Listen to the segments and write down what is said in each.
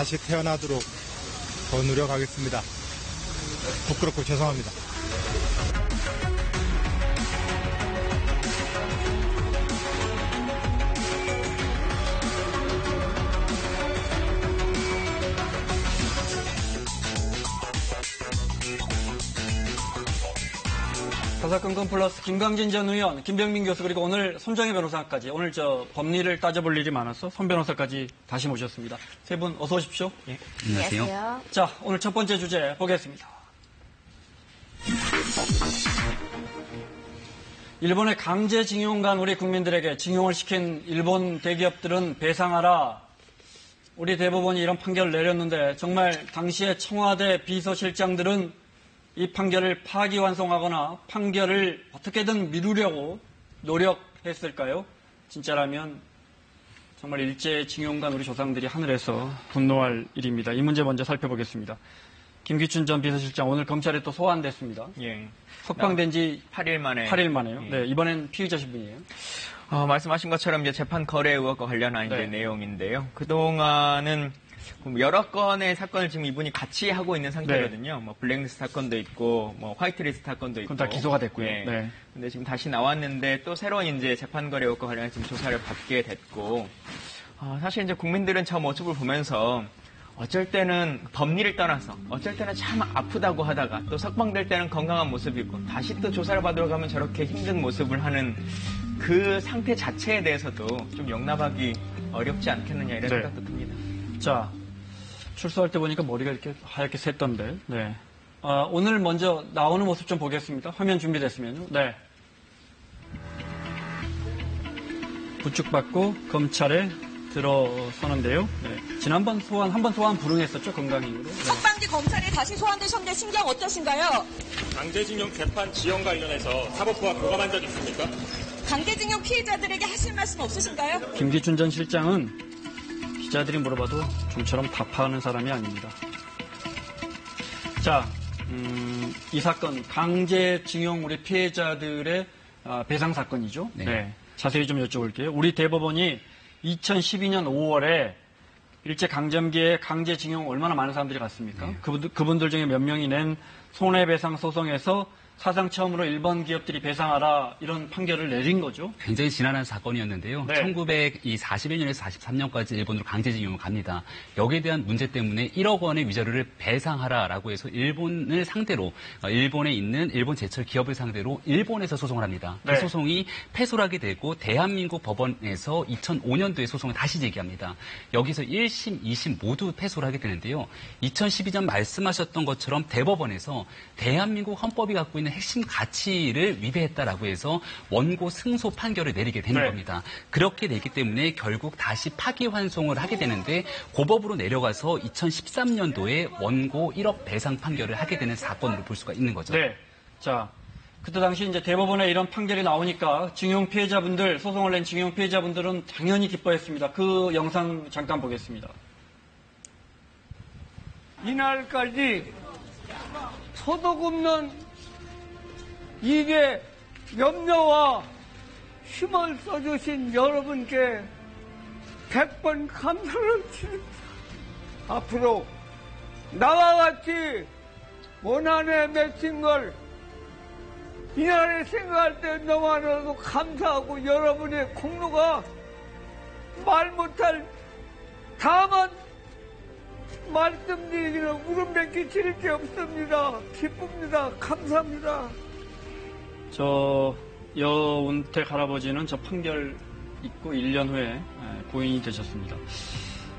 다시 태어나도록 더 노력하겠습니다. 부끄럽고 죄송합니다. 사사건건 플러스 김광진 전 의원, 김병민 교수 그리고 오늘 손정혜 변호사까지 오늘 법리를 따져볼 일이 많아서 손 변호사까지 다시 모셨습니다. 세 분 어서 오십시오. 예. 안녕하세요. 자, 오늘 첫 번째 주제 보겠습니다. 일본의 강제징용간 우리 국민들에게 징용을 시킨 일본 대기업들은 배상하라. 우리 대법원이 이런 판결을 내렸는데 정말 당시에 청와대 비서실장들은 이 판결을 파기환송하거나 판결을 어떻게든 미루려고 노력했을까요? 진짜라면 정말 일제징용간 우리 조상들이 하늘에서 분노할 일입니다. 이 문제 먼저 살펴보겠습니다. 김기춘 전 비서실장 오늘 검찰에 또 소환됐습니다. 예. 석방된 지 8일 만에. 8일 만에요. 예. 네, 이번엔 피의자 신분이에요. 말씀하신 것처럼 이제 재판 거래 의혹과 관련한 이제 내용인데요. 그동안은 여러 건의 사건을 지금 이분이 같이 하고 있는 상태거든요. 네. 뭐 블랙리스트 사건도 있고, 뭐 화이트리스트 사건도 있고. 그건 다 기소가 됐고요. 네. 네. 근데 지금 다시 나왔는데 또 새로운 이제 재판 거래 의혹과 관련해서 지금 조사를 받게 됐고, 사실 이제 국민들은 저 모습을 보면서 어쩔 때는 법리를 떠나서 어쩔 때는 참 아프다고 하다가 또 석방될 때는 건강한 모습이고 다시 또 조사를 받으러 가면 저렇게 힘든 모습을 하는 그 상태 자체에 대해서도 좀 용납하기 어렵지 않겠느냐 이런 생각도 듭니다. 자, 출소할 때 보니까 머리가 이렇게 하얗게 샜던데. 네. 오늘 먼저 나오는 모습 좀 보겠습니다. 화면 준비됐으면요. 네. 부축받고 검찰에 들어서는데요. 네. 지난번 한 번 소환 불응했었죠, 건강인으로. 네. 석방지 검찰에 다시 소환되셨는데 심정 어떠신가요? 강제징용 재판 지연 관련해서 사법부와 교감한 적 있습니까? 강제징용 피해자들에게 하실 말씀 없으신가요? 김기춘 전 실장은 기자들이 물어봐도 좀처럼 답하는 사람이 아닙니다. 자, 이 사건 강제징용 우리 피해자들의 배상 사건이죠. 네. 네. 자세히 좀 여쭤볼게요. 우리 대법원이 2012년 5월에 일제강점기에 강제징용 얼마나 많은 사람들이 갔습니까? 네. 그분들 중에 몇 명이 낸 손해배상 소송에서 사상 처음으로 일본 기업들이 배상하라 이런 판결을 내린 거죠. 굉장히 지난한 사건이었는데요. 네. 1941년에서 43년까지 일본으로 강제징용을 갑니다. 여기에 대한 문제 때문에 1억 원의 위자료를 배상하라라고 해서 일본을 상대로 일본에 있는 일본 제철 기업을 상대로 일본에서 소송을 합니다. 네. 그 소송이 패소를 하게 되고 대한민국 법원에서 2005년도에 소송을 다시 제기합니다. 여기서 1심, 2심 모두 패소를 하게 되는데요. 2012년 말씀하셨던 것처럼 대법원에서 대한민국 헌법이 갖고 있는 핵심 가치를 위배했다라고 해서 원고 승소 판결을 내리게 되는 겁니다. 그렇게 되기 때문에 결국 다시 파기환송을 하게 되는데 고법으로 내려가서 2013년도에 원고 1억 배상 판결을 하게 되는 사건으로 볼 수가 있는 거죠. 네. 자, 그때 당시 이제 대법원에 이런 판결이 나오니까 징용 피해자분들, 소송을 낸 징용 피해자분들은 당연히 기뻐했습니다. 그 영상 잠깐 보겠습니다. 이날까지 소득 없는 일에 염려와 힘을 써주신 여러분께 100번 감사를 드립니다. 앞으로 나와 같이 원한에 맺힌 걸 이날에 생각할 때 너무나도 감사하고 여러분의 공로가 말 못할 다만 말씀드리기는 울음밖에 지를 게 없습니다. 기쁩니다. 감사합니다. 여운택 할아버지는 저 판결 있고 1년 후에 고인이 되셨습니다.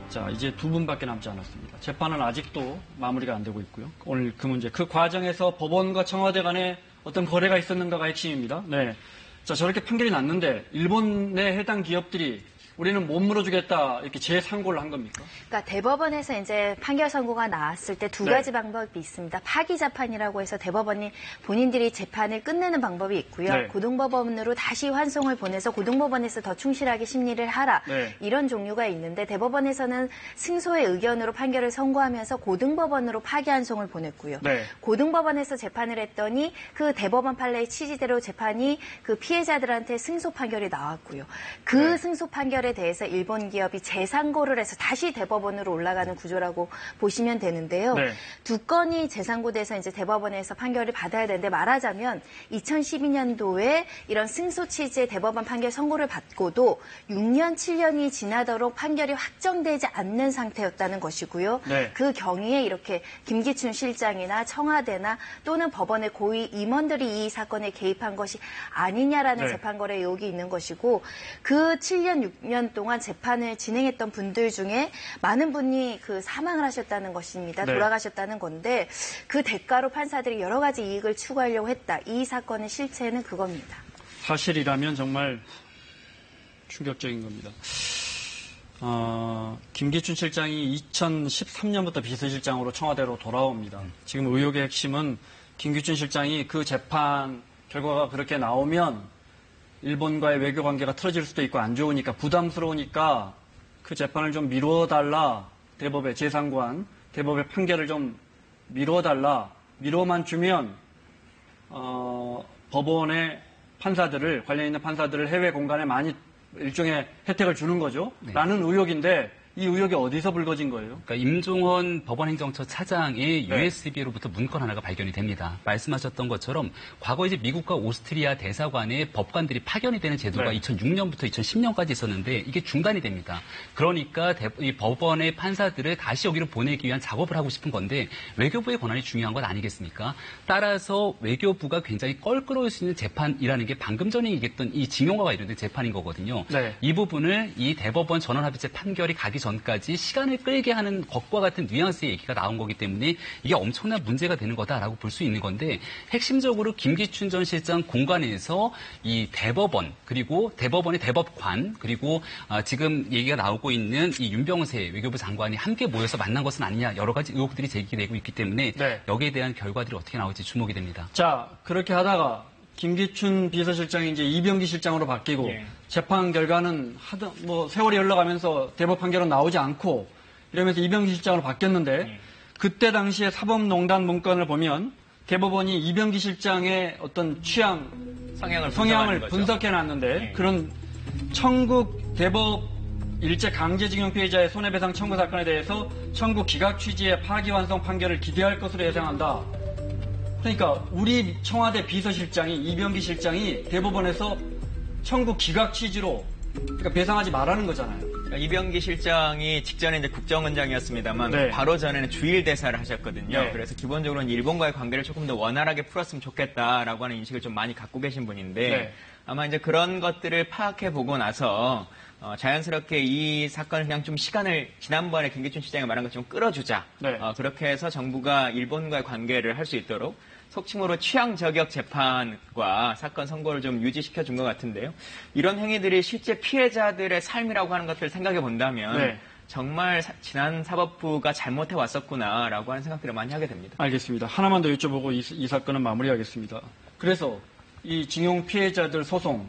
자, 이제 두 분밖에 남지 않았습니다. 재판은 아직도 마무리가 안 되고 있고요. 오늘 그 문제, 그 과정에서 법원과 청와대 간에 어떤 거래가 있었는가가 핵심입니다. 네. 자, 저렇게 판결이 났는데 일본 내 해당 기업들이 우리는 못 물어주겠다 이렇게 재상고를 한 겁니까? 그러니까 대법원에서 이제 판결 선고가 나왔을 때 두 가지 방법이 있습니다. 파기 재판이라고 해서 대법원이 본인들이 재판을 끝내는 방법이 있고요. 네. 고등법원으로 다시 환송을 보내서 고등법원에서 더 충실하게 심리를 하라. 네. 이런 종류가 있는데 대법원에서는 승소의 의견으로 판결을 선고하면서 고등법원으로 파기 환송을 보냈고요. 네. 고등법원에서 재판을 했더니 그 대법원 판례의 취지대로 재판이 그 피해자들한테 승소 판결이 나왔고요. 그 승소 판결 판결에 대해서 일본 기업이 재상고를 해서 다시 대법원으로 올라가는 구조라고 보시면 되는데요. 네. 두 건이 재상고돼서 이제 대법원에서 판결을 받아야 되는데 말하자면 2012년도에 이런 승소 취지의 대법원 판결 선고를 받고도 6년, 7년이 지나도록 판결이 확정되지 않는 상태였다는 것이고요. 네. 그 경위에 이렇게 김기춘 실장이나 청와대나 또는 법원의 고위 임원들이 이 사건에 개입한 것이 아니냐라는 네. 재판거래 의혹이 있는 것이고 그 7년, 6년 동안 재판을 진행했던 분들 중에 많은 분이 그 사망을 하셨다는 것입니다. 네. 돌아가셨다는 건데 그 대가로 판사들이 여러 가지 이익을 추구하려고 했다. 이 사건의 실체는 그겁니다. 사실이라면 정말 충격적인 겁니다. 김기춘 실장이 2013년부터 비서실장으로 청와대로 돌아옵니다. 지금 의혹의 핵심은 김기춘 실장이 그 재판 결과가 그렇게 나오면 일본과의 외교 관계가 틀어질 수도 있고 안 좋으니까 부담스러우니까 그 재판을 좀 미뤄달라. 대법의 재상고한 대법의 판결을 좀 미뤄달라. 미뤄만 주면 법원의 판사들을 관련 있는 판사들을 해외 공간에 많이 일종의 혜택을 주는 거죠. 네. 라는 의혹인데 이 의혹이 어디서 불거진 거예요? 그러니까 임종원 법원행정처 차장의 네. USB로부터 문건 하나가 발견이 됩니다. 말씀하셨던 것처럼 과거 이제 미국과 오스트리아 대사관의 법관들이 파견이 되는 제도가 네. 2006년부터 2010년까지 있었는데 이게 중단이 됩니다. 그러니까 이 법원의 판사들을 다시 여기로 보내기 위한 작업을 하고 싶은 건데 외교부의 권한이 중요한 것 아니겠습니까? 따라서 외교부가 굉장히 껄끄러울 수 있는 재판이라는 게 방금 전에 얘기했던 이 징용과 관련된 재판인 거거든요. 네. 이 부분을 이 대법원 전원합의체 판결이 가기 전까지 시간을 끌게 하는 것과 같은 뉘앙스의 얘기가 나온 거기 때문에 이게 엄청난 문제가 되는 거다라고 볼 수 있는 건데 핵심적으로 김기춘 전 실장 공간에서 이 대법원 그리고 대법원의 대법관 그리고 지금 얘기가 나오고 있는 이 윤병세 외교부 장관이 함께 모여서 만난 것은 아니냐 여러 가지 의혹들이 제기되고 있기 때문에 네. 여기에 대한 결과들이 어떻게 나올지 주목이 됩니다. 자, 그렇게 하다가 김기춘 비서실장이 이제 이병기 실장으로 바뀌고 예. 재판 결과는 세월이 흘러가면서 대법 판결은 나오지 않고 이러면서 이병기 실장으로 바뀌었는데 그때 당시에 사법농단 문건을 보면 대법원이 이병기 실장의 어떤 성향을 분석해놨는데 그런 청구 대법 일제 강제징용 피해자의 손해배상 청구 사건에 대해서 청구 기각 취지의 파기환송 판결을 기대할 것으로 예상한다. 그러니까 우리 청와대 비서실장이 이병기 실장이 대법원에서 청구 기각 취지로 그러니까 배상하지 말라는 거잖아요. 이병기 실장이 직전에 이제 국정원장이었습니다만 네. 바로 전에는 주일 대사를 하셨거든요. 네. 그래서 기본적으로는 일본과의 관계를 조금 더 원활하게 풀었으면 좋겠다라고 하는 인식을 좀 많이 갖고 계신 분인데 네. 아마 이제 그런 것들을 파악해 보고 나서 자연스럽게 이 사건을 그냥 좀 시간을 지난번에 김기춘 실장이 말한 것처럼 끌어주자. 네. 그렇게 해서 정부가 일본과의 관계를 할 수 있도록 속칭으로 취향 저격 재판과 사건 선고를 좀 유지시켜 준 것 같은데요. 이런 행위들이 실제 피해자들의 삶이라고 하는 것들을 생각해 본다면 네. 정말 지난 사법부가 잘못해 왔었구나라고 하는 생각들을 많이 하게 됩니다. 알겠습니다. 하나만 더 여쭤보고 이 사건은 마무리하겠습니다. 그래서 이 징용 피해자들 소송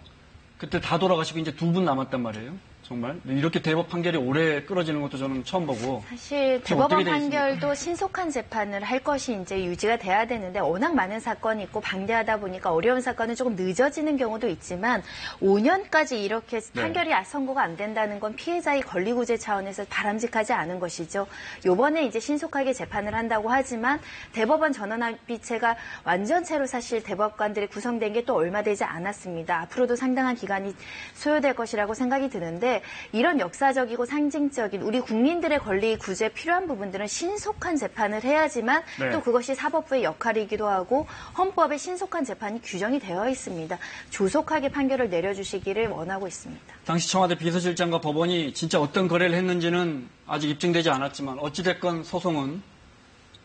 그때 다 돌아가시고 이제 2분 남았단 말이에요. 정말 이렇게 대법 판결이 오래 끌어지는 것도 저는 처음 보고 사실 대법원 판결도 신속한 재판을 할 것이 이제 유지가 돼야 되는데 워낙 많은 사건이 있고 방대하다 보니까 어려운 사건은 조금 늦어지는 경우도 있지만 5년까지 이렇게 판결이 선고가 안 된다는 건 피해자의 권리구제 차원에서 바람직하지 않은 것이죠. 요번에 이제 신속하게 재판을 한다고 하지만 대법원 전원합의체가 완전체로 사실 대법관들이 구성된 게 또 얼마 되지 않았습니다. 앞으로도 상당한 기간이 소요될 것이라고 생각이 드는데 이런 역사적이고 상징적인 우리 국민들의 권리 구제에 필요한 부분들은 신속한 재판을 해야지만 네. 또 그것이 사법부의 역할이기도 하고 헌법에 신속한 재판이 규정이 되어 있습니다. 조속하게 판결을 내려주시기를 원하고 있습니다. 당시 청와대 비서실장과 법원이 진짜 어떤 거래를 했는지는 아직 입증되지 않았지만 어찌됐건 소송은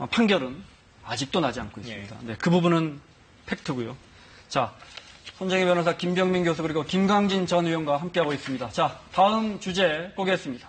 판결은 아직도 나지 않고 있습니다. 네, 그 부분은 팩트고요. 자, 손정혜 변호사, 김병민 교수 그리고 김광진 전 의원과 함께하고 있습니다. 자, 다음 주제 보겠습니다.